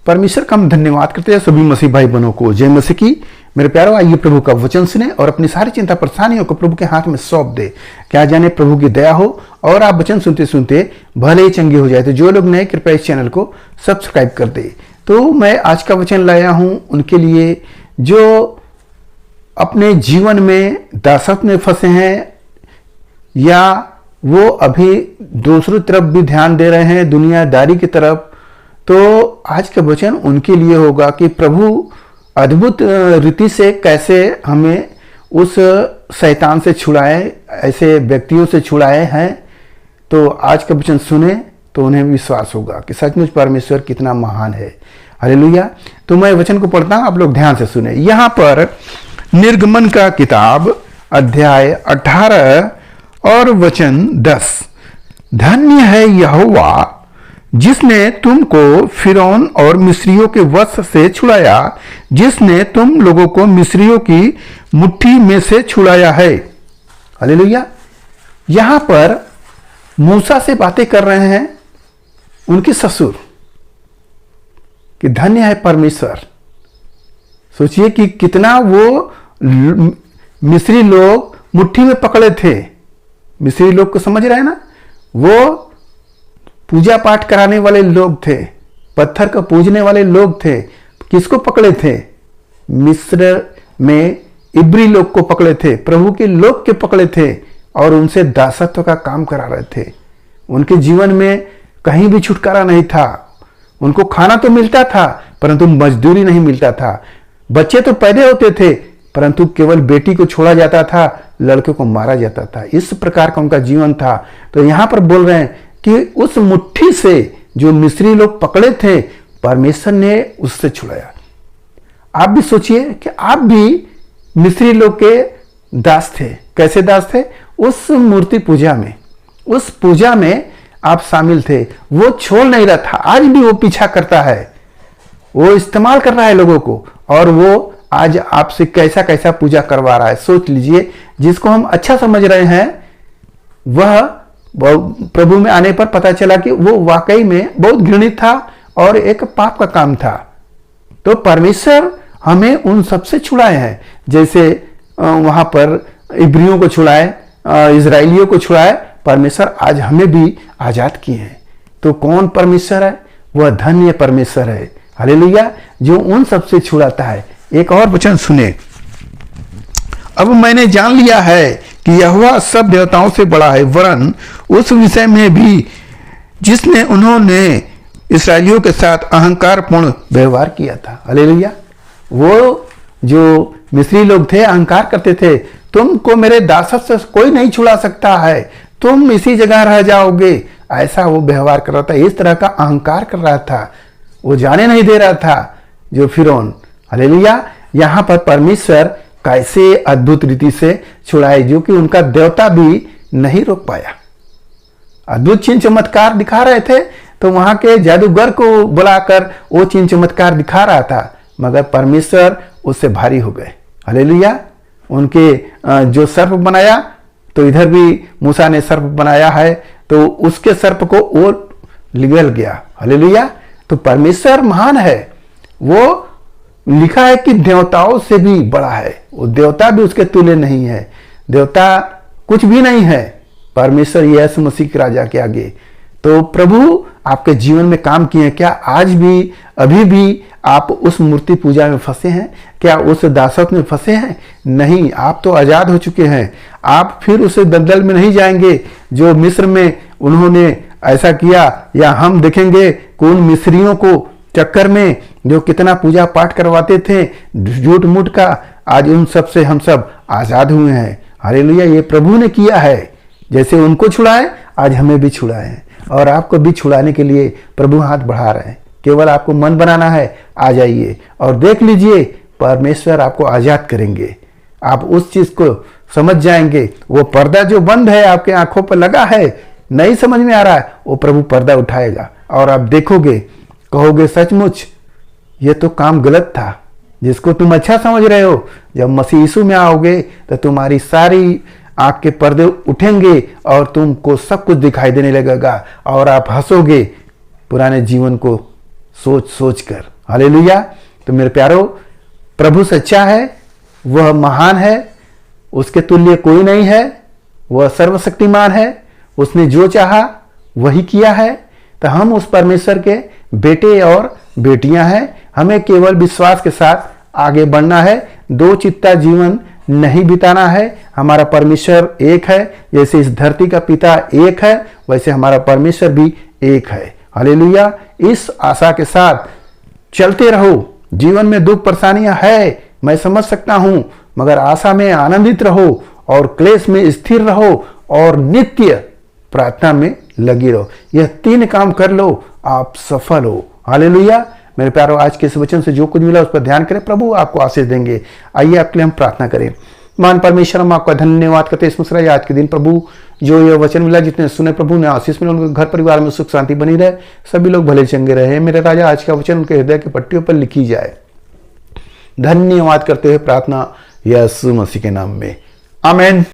परमेश्वर का हम धन्यवाद करते हैं सभी मसीह भाई बहनों को। जय मसीह की। मेरे प्यारों, आइए प्रभु का वचन सुने और अपनी सारी चिंता परेशानियों को प्रभु के हाथ में सौंप दे। क्या जाने प्रभु की दया हो और आप वचन सुनते सुनते भले ही चंगे हो जाए। तो जो लोग नए, कृपया इस चैनल को सब्सक्राइब कर दे। तो मैं आज का वचन लाया हूं उनके लिए जो अपने जीवन में दासत्व में फंसे हैं, या वो अभी दूसरी तरफ भी ध्यान दे रहे हैं, दुनियादारी की तरफ। तो आज का वचन उनके लिए होगा कि प्रभु अद्भुत रीति से कैसे हमें उस शैतान से छुड़ाए, ऐसे व्यक्तियों से छुड़ाए हैं। तो आज का वचन सुने तो उन्हें विश्वास होगा कि सचमुच परमेश्वर कितना महान है। हालेलुया। तो मैं वचन को पढ़ता हूं, आप लोग ध्यान से सुने। यहां पर निर्गमन का किताब अध्याय 18 और वचन 10। धन्य है यहोवा जिसने तुमको फिरौन और मिस्रियों के वश से छुड़ाया, जिसने तुम लोगों को मिस्रियों की मुट्ठी में से छुड़ाया है। हालेलुया। यहां पर मूसा से बातें कर रहे हैं उनके ससुर कि धन्य है परमेश्वर। सोचिए कि कितना वो मिस्री लोग मुट्ठी में पकड़े थे। मिस्री लोग को समझ रहे हैं ना, वो पूजा पाठ कराने वाले लोग थे, पत्थर को पूजने वाले लोग थे। किसको पकड़े थे? मिस्र में इब्री लोग को पकड़े थे, प्रभु के लोग के पकड़े थे और उनसे दासत्व का काम करा रहे थे। उनके जीवन में कहीं भी छुटकारा नहीं था। उनको खाना तो मिलता था परंतु मजदूरी नहीं मिलता था। बच्चे तो पैदा होते थे परंतु केवल बेटी को छोड़ा जाता था, लड़के को मारा जाता था। इस प्रकार का उनका जीवन था। तो यहां पर बोल रहे हैं कि उस मुट्ठी से जो मिस्री लोग पकड़े थे, परमेश्वर ने उससे छुड़ाया। आप भी सोचिए कि आप भी मिस्री लोग के दास थे। कैसे दास थे? उस मूर्ति पूजा में, उस पूजा में आप शामिल थे। वो छोड़ नहीं रहा था। आज भी वो पीछा करता है, वो इस्तेमाल कर रहा है लोगों को, और वो आज आपसे कैसा कैसा पूजा करवा रहा है। सोच लीजिए, जिसको हम अच्छा समझ रहे हैं वह प्रभु में आने पर पता चला कि वो वाकई में बहुत घृणित था और एक पाप का काम था। तो परमेश्वर हमें उन सबसे छुड़ाए हैं। जैसे वहां पर इब्रियों को छुड़ाए, इजराइलियों को छुड़ाए, परमेश्वर आज हमें भी आजाद किए हैं। तो कौन परमेश्वर है? वह धन्य परमेश्वर है। हालेलुया, जो उन सबसे छुड़ाता है। एक और वचन सुने। अब मैंने जान लिया है कि यहोवा सब देवताओं से बड़ा है, वरन उस विषय में भी जिसने उन्होंने इस्राएलियों के साथ अहंकारपूर्ण व्यवहार किया था। हालेलुया। वो जो मिस्री लोग थे अहंकार करते थे, तुमको मेरे दासत्व से कोई नहीं छुड़ा सकता है, तुम इसी जगह रह जाओगे, ऐसा वो व्यवहार कर रहा था। इस तरह का अहंकार कर रहा था। वो जाने नहीं दे रहा था जो फिरौन। हालेलुया। यहां पर परमेश्वर कैसे अद्भुत रीति से छुड़ाए, जो कि उनका देवता भी नहीं रोक पाया। अद्भुत चिन्ह चमत्कार दिखा रहे थे, तो वहां के जादूगर को बुलाकर वो चिन्ह चमत्कार दिखा रहा था, मगर परमेश्वर उससे भारी हो गए। हालेलुया। उनके जो सर्प बनाया, तो इधर भी मूसा ने सर्प बनाया है, तो उसके सर्प को वो निगल गया। हालेलुया। तो परमेश्वर महान है। वो लिखा है कि देवताओं से भी बड़ा है। वो देवता भी उसके तुल्य नहीं है। देवता कुछ भी नहीं है परमेश्वर यीशु मसीह के राजा के आगे। तो प्रभु आपके जीवन में काम किए। क्या आज भी, अभी भी आप उस मूर्ति पूजा में फंसे हैं? क्या उस दासत्व में फंसे हैं? नहीं, आप तो आजाद हो चुके हैं। आप फिर उस दलदल में नहीं जाएंगे जो मिस्र में उन्होंने ऐसा किया, या हम देखेंगे कि उन मिस्रियों को चक्कर में जो कितना पूजा पाठ करवाते थे झूठ मूठ का, आज उन सब से हम सब आजाद हुए हैं। हालेलुया। ये प्रभु ने किया है। जैसे उनको छुड़ाए, आज हमें भी छुड़ाए हैं, और आपको भी छुड़ाने के लिए प्रभु हाथ बढ़ा रहे हैं। केवल आपको मन बनाना है, आ जाइए और देख लीजिए, परमेश्वर आपको आजाद करेंगे। आप उस चीज को समझ जाएंगे। वो पर्दा जो बंद है, आपके आंखों पर लगा है, नहीं समझ में आ रहा है, वो प्रभु पर्दा उठाएगा और आप देखोगे, कहोगे सचमुच ये तो काम गलत था। जिसको तुम अच्छा समझ रहे हो, जब मसीह यीशु में आओगे तो तुम्हारी सारी आंख के पर्दे उठेंगे और तुमको सब कुछ दिखाई देने लगेगा और आप हंसोगे पुराने जीवन को सोच सोच कर। हालेलुया। तो मेरे प्यारो, प्रभु सच्चा है, वह महान है, उसके तुल्य कोई नहीं है, वह सर्वशक्तिमान है, उसने जो चाहा वही किया है। तो हम उस परमेश्वर के बेटे और बेटियां हैं। हमें केवल विश्वास के साथ आगे बढ़ना है, दो चित्ता जीवन नहीं बिताना है। हमारा परमेश्वर एक है, जैसे इस धरती का पिता एक है वैसे हमारा परमेश्वर भी एक है। हालेलुया। इस आशा के साथ चलते रहो। जीवन में दुख परेशानियां है, मैं समझ सकता हूं, मगर आशा में आनंदित रहो और क्लेश में स्थिर रहो और नित्य प्रार्थना में लगी रहो। यह 3 काम कर लो, आप सफल हो। हालेलुया। मेरे प्यारों, आज के इस वचन से जो कुछ मिला उस पर ध्यान करें, प्रभु आपको आशीष देंगे। आइए आपके लिए हम प्रार्थना करें। मान परमेश्वर, हम आपका धन्यवाद करते हैं इस आज के दिन प्रभु जो ये वचन मिला, जितने सुने प्रभु ने आशीष मिले, उनके घर परिवार में सुख शांति बनी रहे, सभी लोग भले चंगे रहे। मेरे राजा, आज का वचन उनके हृदय की पट्टियों पर लिखी जाए। धन्यवाद करते हुए प्रार्थना यीशु मसीह के नाम में, आमीन।